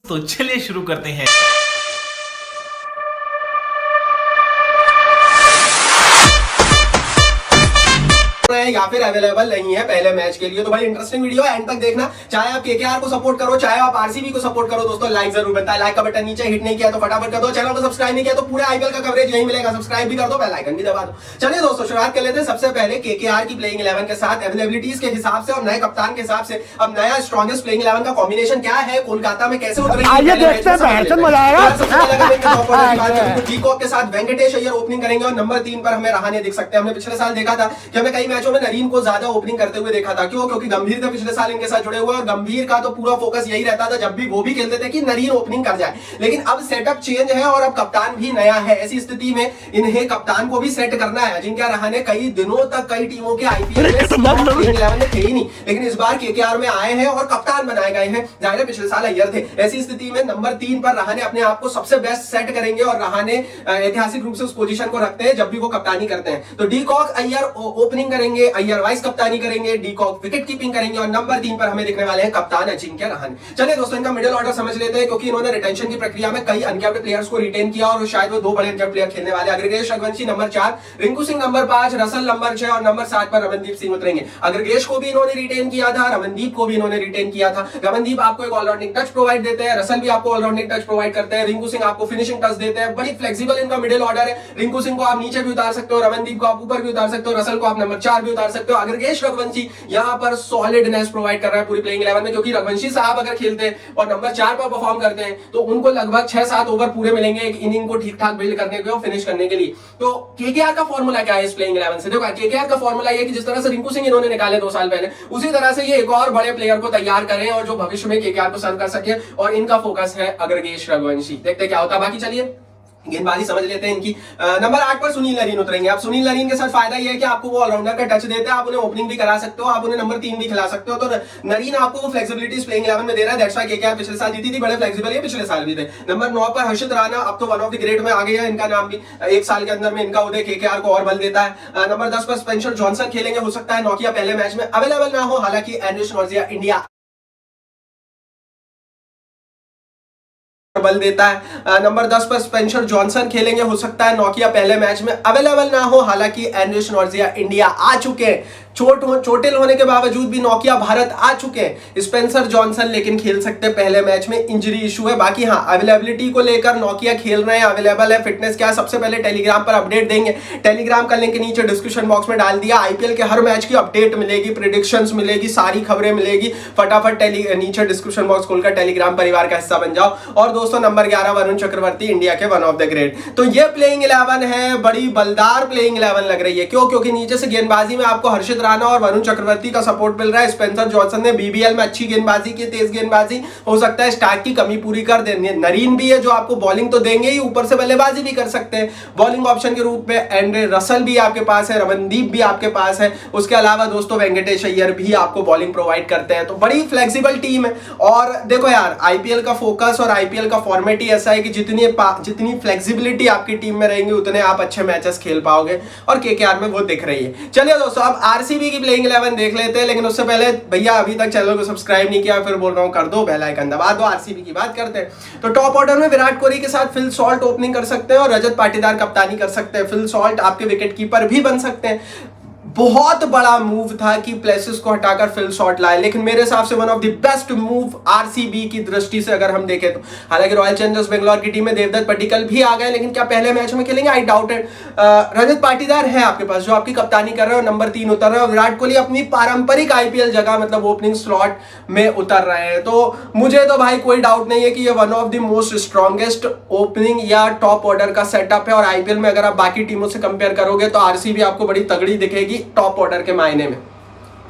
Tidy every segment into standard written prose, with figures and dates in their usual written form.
तो चलिए शुरू करते हैं। या फिर अवेलेबल नहीं है पहले मैच के लिए। तो भाई इंटरेस्टिंग वीडियो है, एंड तक देखना। चाहे आप केकेआर को सपोर्ट करो, चाहे आप आरसीबी को सपोर्ट करो। दोस्तों लाइक जरूर बनता है, लाइक का बटन नीचे हिट नहीं किया तो फटाफट कर दो। चैनल को सब्सक्राइब नहीं किया तो पूरे आईपीएल का कवरेज यही मिलेगा, सब्सक्राइब भी कर दो, बेल आइकन भी दबा दो। चलिए दोस्तों शुरुआत कर लेते हैं सबसे पहले केकेआर की प्लेइंग 11 के साथ अवेलेबिलिटीज के हिसाब से और नए कप्तान के हिसाब से। अब नया स्ट्रॉन्गेस्ट प्लेइंग 11 का कॉम्बिनेशन क्या है, कोलकाता में कैसे उतरेंगे, डीकॉक के साथ वेंकटेश अय्यर ओपनिंग करेंगे और नंबर 3 पर हमें रहाणे दिख सकते हैं। हमने पिछले साल देखा था कि हमें कई मैचों में नरीन को ज्यादा ओपनिंग करते हुए देखा था। क्यों? क्योंकि गंभीर थे पिछले साल इनके साथ जुड़े हुए और गंभीर का तो पूरा फोकस यही रहता था जब भी वो भी खेलते थे कि नरीन ओपनिंग कर जाए। लेकिन अब सेटअप चेंज है और अब कप्तान भी नया है। ऐसी स्थिति में इन्हें कप्तान को भी सेट करना है। अजिंक्य रहाणे कई दिनों तक कई टीमों के आईपीएल में 11 में थे ही नहीं, लेकिन इस बार केकेआर में आए हैं और कप्तान बनाए गए हैं। जाहिर है पिछले साल अय्यर थे। ऐसी स्थिति में नंबर 3 पर रहाणे अपने आप को सबसे बेस्ट सेट करेंगे और रहाणे ऐतिहासिक रूप से उस पोजीशन को रखते हैं जब भी वो कप्तानी करते हैं। तो डीकॉक अय्यर ओपनिंग करेंगे, अय्यर वाइस कप्तानी करेंगे, डीकॉक विकेट कीपिंग करेंगे और नंबर 3 पर हमें दिखने वाले हैं कप्तान अजिंक्य रहाणे। चलिए दोस्तों इनका मिडिल ऑर्डर समझ लेते हैं, क्योंकि इन्होंने रिटेंशन की प्रक्रिया में कई अनकैप्ड प्लेयर्स को रिटेन किया और शायद वो 2 बड़े अनकैप्ड प्लेयर खेलने वाले। Angkrish Raghuvanshi number 4, Rinku Singh number 5, Russell number 6 और नंबर 7 पर रमनदीप सिंह उतरेंगे। अग्रगेश को भी इन्होंने रिटेन किया था, रमनदीप को भी इन्होंने रिटेन किया था। रमनदीप आपको एक ऑलराउंडिंग टच प्रोवाइड देते हैं, रसल भी आपको ऑलराउंडिंग टच प्रोवाइड करते हैं, रिंकू सिंह आपको फिनिशिंग टच देते हैं। बड़ी फ्लेक्सिबल इनका मिडिल ऑर्डर है। रिंकू सिंह को आप नीचे भी उतार सकते हो, रमनदीप को आप ऊपर भी उतार सकते हो, रसल को आप नंबर 4 भी उतार सकते हो। अग्रगेश रघुवंशी यहां पर सॉलिडनेस प्रोवाइड कर रहा है पूरी प्लेइंग 11 में, क्योंकि रघुवंशी साहब अगर खेलते हैं और नंबर 4 पर परफॉर्म करते हैं तो उनको लगभग 6-7 ओवर पूरे मिलेंगे एक इनिंग को ठीक ठाक बिल्ड करने के और फिनिश करने के लिए। तो केकेआर का फॉर्मूला क्या है इस प्लेइंग 11 से? देखो केकेआर का फॉर्मूला ये कि जिस तरह से रिंकू सिंह इन्होंने निकाले 2 साल पहले, उसी तरह से ये एक और बड़े प्लेयर को तैयार करें और जो भविष्य में केकेआर को सर्व कर सके, और इनका फोकस है अग्रगेश रघुवंशी। देखते क्या होता है। बाकी चलिए गेंदबाजी समझ लेते हैं इनकी। नंबर 8 पर सुनील नरीन उतरेंगे। अब सुनील नरीन के साथ फायदा यह है कि आपको वो ऑलराउंडर का टच देते हैं, आप उन्हें ओपनिंग भी करा सकते हो, आप उन्हें नंबर 3 भी खिला सकते हो। तो नरीन आपको वो फ्लेक्सिबिलिटी प्लेइंग 11 में दे रहा है। दैट्स व्हाई केकेआर पिछले साल जीती थी, बड़े फ्लेक्सिबल है, पिछले साल भी थे। नंबर 9 पर हर्षित राणा, अब तो वन ऑफ द ग्रेट में आ गया है इनका नाम भी। 1 साल के अंदर में इनका उदय केकेआर को और बल देता है। नंबर 10 पर स्पेंसर जॉनसन खेलेंगे। हो सकता है नोकिया पहले मैच में अवेलेबल ना हो, हालांकि एंड्रयूस नॉर्जिया इंडिया बल देता है। नंबर 10 पर स्पेंसर जॉनसन खेलेंगे। हो सकता है नोकिया पहले मैच में अवेलेबल ना हो, हालांकि एंड्रयूस नॉर्जिया इंडिया आ चुके हैं। चोटिल होने के बावजूद भी नोकिया भारत आ चुके हैं। स्पेंसर जॉनसन लेकिन खेल सकते पहले मैच में, इंजरी इशू है। बाकी हाँ अवेलेबिलिटी को लेकर नोकिया खेल रहे हैं, अवेलेबल है। फिटनेस क्या है सबसे पहले टेलीग्राम पर अपडेट देंगे। टेलीग्राम का लिंक नीचे डिस्क्रिप्शन बॉक्स में डाल दिया। आईपीएल के हर मैच की अपडेट मिलेगी, प्रेडिक्शंस मिलेगी, सारी खबरें मिलेगी। फटाफट नीचे डिस्क्रिप्शन बॉक्स खोलकर टेलीग्राम परिवार का हिस्सा बन जाओ। और दोस्तों नंबर 11 वरुण चक्रवर्ती, इंडिया के वन ऑफ द ग्रेट। तो ये प्लेइंग 11 है, बड़ी बलदार प्लेइंग 11 लग रही है। क्यों? क्योंकि नीचे से गेंदबाजी में आपको हर्षित राणा और वरुण चक्रवर्ती का सपोर्ट मिल रहा है। स्पेंसर जॉनसन ने बीबीएल में अच्छी गेंदबाजी की, तेज गेंदबाजी, हो सकता है स्टार्ट की कमी पूरी कर दे। नरीन भी है जो आपको बॉलिंग तो देंगे ही, ऊपर से बल्लेबाजी भी कर सकते हैं बॉलिंग ऑप्शन के रूप में। एंड्रे रसल भी आपके पास है, रमनदीप भी आपके पास है। उसके अलावा दोस्तों वेंकटेश अय्यर भी आपको बॉलिंग प्रोवाइड करते हैं। तो बड़ी फ्लेक्सिबल टीम है। और देखो यार आईपीएल का फोकस और आईपीएल का फॉर्मेट ही ऐसा है कि जितनी फ्लेक्सिबिलिटी आपकी टीम में रहेंगी उतने आप अच्छे मैचेस खेल पाओगे, और केकेआर में वो दिख रही है। चलिए दोस्तों अब आरसीबी की प्लेइंग 11 देख लेते हैं, लेकिन उससे पहले भैया अभी तक चैनल को सब्सक्राइब नहीं किया, फिर बोल रहा हूं कर दो, बेल आइकन दबा दो। आरसीबी की बात करते हैं तो टॉप ऑर्डर में विराट कोहली के साथ फिल सॉल्ट ओपनिंग कर सकते हैं और रजत पाटीदार कप्तानी कर सकते हैं। फिल सॉल्ट आपके विकेट कीपर भी बन सकते हैं। बहुत बड़ा मूव था कि प्लेसेस को हटाकर फिल सॉल्ट लाए, लेकिन मेरे हिसाब से one of the best move RCB की दृष्टि से अगर हम देखें तो। हालांकि रॉयल चैलेंजर्स बेंगलोर की टीम में देवदत्त पट्टिकल भी आ गए, लेकिन क्या पहले मैच में खेलेंगे? आई डाउटेड। रजत पाटीदार है आपके पास जो आपकी कप्तानी कर रहे हैं और नंबर 3 उतर रहे हैं। विराट कोहली अपनी पारंपरिक आईपीएल जगह मतलब ओपनिंग स्लॉट में उतर रहे हैं। तो मुझे तो भाई कोई डाउट नहीं है कि ये one of the most strongest opening या टॉप ऑर्डर का सेटअप है। और आईपीएल में अगर आप बाकी टीमों से कंपेयर करोगे तो आरसीबी आपको बड़ी तगड़ी दिखेगी टॉप ऑर्डर के मायने में।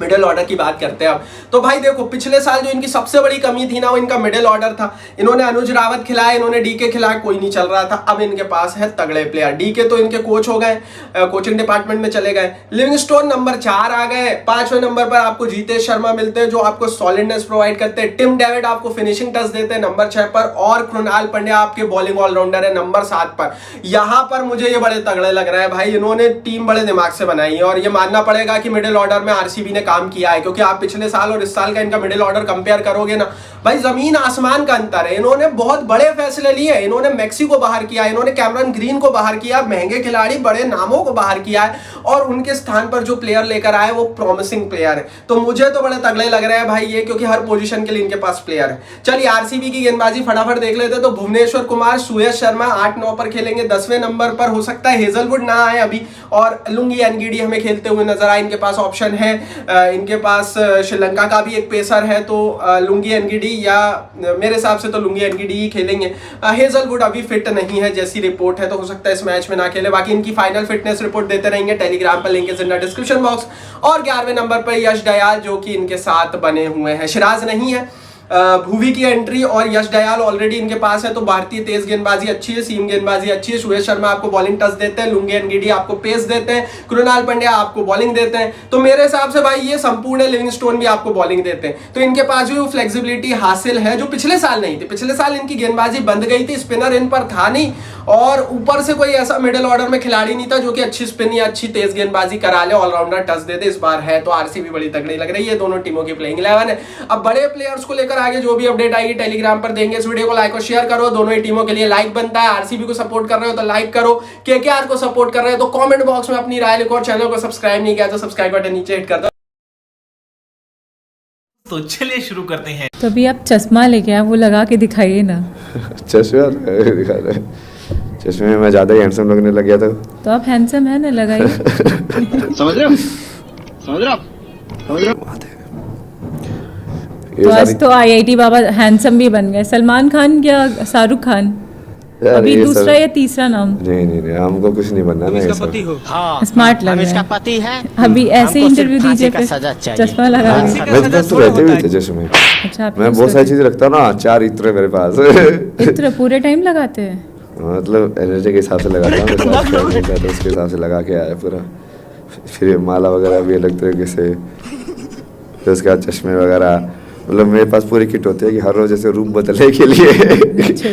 मिडिल ऑर्डर की बात करते हैं अब तो भाई देखो पिछले साल जो इनकी सबसे बड़ी कमी थी ना वो इनका मिडिल ऑर्डर था। इन्होंने अनुज रावत खिलाया, इन्होंने डीके खिलाया, कोई नहीं चल रहा था। अब इनके पास है तगड़े प्लेयर। डीके तो इनके कोच हो गए, कोचिंग डिपार्टमेंट में चले गए। लिविंगस्टोन नंबर 4 आ गए। 5वें नंबर पर आपको जीतेश शर्मा मिलते हैं जो आपको सॉलिडनेस प्रोवाइड करते हैं। टिम डेविड आपको फिनिशिंग टच देते हैं नंबर 6 पर, और कृणाल पंड्या आपके बॉलिंग ऑलराउंडर है नंबर 7 पर। यहां पर मुझे ये बड़े तगड़े लग रहा है भाई, इन्होंने टीम बड़े दिमाग से बनाई है और ये मानना पड़ेगा कि मिडिल ऑर्डर में आरसीबी ने काम किया है। क्योंकि आप पिछले साल और इस साल का इनका मिडिल ऑर्डर कंपेयर करोगे ना भाई जमीन आसमान का अंतर है। इन्होंने बहुत बड़े फैसले लिए, इन्होंने मैक्सी को बाहर किया, इन्होंने कैमरन ग्रीन को बाहर किया, महंगे खिलाड़ी बड़े नामों को बाहर किया है, और उनके स्थान पर जो प्लेयर लेकर आए वो प्रॉमिसिंग प्लेयर है। तो मुझे तो बड़े तगड़े लग रहे हैं भाई ये, क्योंकि हर पोजीशन के लिए इनके पास प्लेयर है। चलिए आरसीबी की गेंदबाजी फटाफट देख लेते हैं। तो भुवनेश्वर कुमार, सुयश शर्मा 8-9 पर खेलेंगे। 10वें नंबर पर हो सकता है हेजलवुड ना आए अभी, और लुंगी एनगिडी हमें खेलते हुए नजर आए। इनके पास ऑप्शन है, इनके पास श्रीलंका का भी एक पेसर है, तो लुंगी एनगिडी, या मेरे हिसाब से तो लुंगी एनगिडी ही खेलेंगे। हेजलवुड अभी फिट नहीं है जैसी रिपोर्ट है, तो हो सकता है इस मैच में ना खेले। बाकी इनकी फाइनल फिटनेस रिपोर्ट देते रहेंगे, टेलीग्राम पर लिंक है डिस्क्रिप्शन बॉक्स। और 11वें नंबर पर यश दयाल, जो कि इनके साथ बने हुए हैं। सिराज नहीं है, भुवी की एंट्री और यश दयाल ऑलरेडी इनके पास है, तो भारतीय तेज गेंदबाजी अच्छी है, सीम गेंदबाजी अच्छी है। सुरेश शर्मा आपको बॉलिंग टच देते हैं, लुंगी एनगिडी आपको पेस देते हैं, कृणाल पंड्या आपको बॉलिंग देते हैं। तो मेरे हिसाब से भाई ये संपूर्ण है, लिविंगस्टोन भी आपको बॉलिंग देते हैं। तो इनके पास भी वो फ्लेक्सिबिलिटी हासिल है जो पिछले साल नहीं थी। पिछले साल इनकी गेंदबाजी बंद गई थी, स्पिनर इन पर था नहीं, और ऊपर से कोई ऐसा मिडिल ऑर्डर में खिलाड़ी नहीं था जो कि अच्छी स्पिन या अच्छी तेज गेंदबाजी करा ले, ऑलराउंडर टच दे दे। इस बार है, तो आरसीबी बड़ी तगड़ी लग रही है। दोनों टीमों की प्लेइंग 11 है। अब बड़े प्लेयर्स को लेकर आगे जो भी अपडेट आएगी टेलीग्राम पर देंगे। इस वीडियो को लाइक और शेयर करो, दोनों ही टीमों के लिए लाइक बनता है। आरसीबी को सपोर्ट कर रहे हो तो लाइक करो, केकेआर को सपोर्ट कर रहे हो तो कमेंट बॉक्स में अपनी राय लिखो, और चैनल को सब्सक्राइब नहीं किया तो सब्सक्राइब बटन नीचे हिट कर दो। तो चलिए शुरू करते हैं। तो अभी आप चश्मा लेके आए, वो लगा के दिखाइए ना। चश्मा दिखा रहे, चश्मे में मैं ज्यादा ही हैंडसम लगने लग गया था। तो आप हैंडसम है ना, लगाइए। समझ रहे हो, समझ रहे हो, समझ रहे हो। तो आज तो आईआईटी बाबा हैंडसम भी बन गए। सलमान खान या शाहरुख खान, अभी दूसरा या तीसरा नाम? नहीं हमको कुछ नहीं बनना ना, इसका पति हो। हाँ, स्मार्ट लग रहा इसका है। पति है। अभी ऐसे इंटरव्यू दीजिए, फिर चश्मा लगा के। मैं तो रहते हुए थे चश्मे। अच्छा, मैं बहुत सारी चीजें रखता हूँ ना, 4 इत्र मेरे पास। इत्र पूरे टाइम लगाते हैं? मतलब एनर्जी के हिसाब से लगाता हूँ, तो उसके हिसाब से लगा के आया पूरा। फिर माला वगैरह भी अलग तरीके से, फिर उसके बाद चश्मे वगैरह। मतलब मेरे पास पूरी किट होती है कि हर रोज जैसे रूम बदलने के लिए।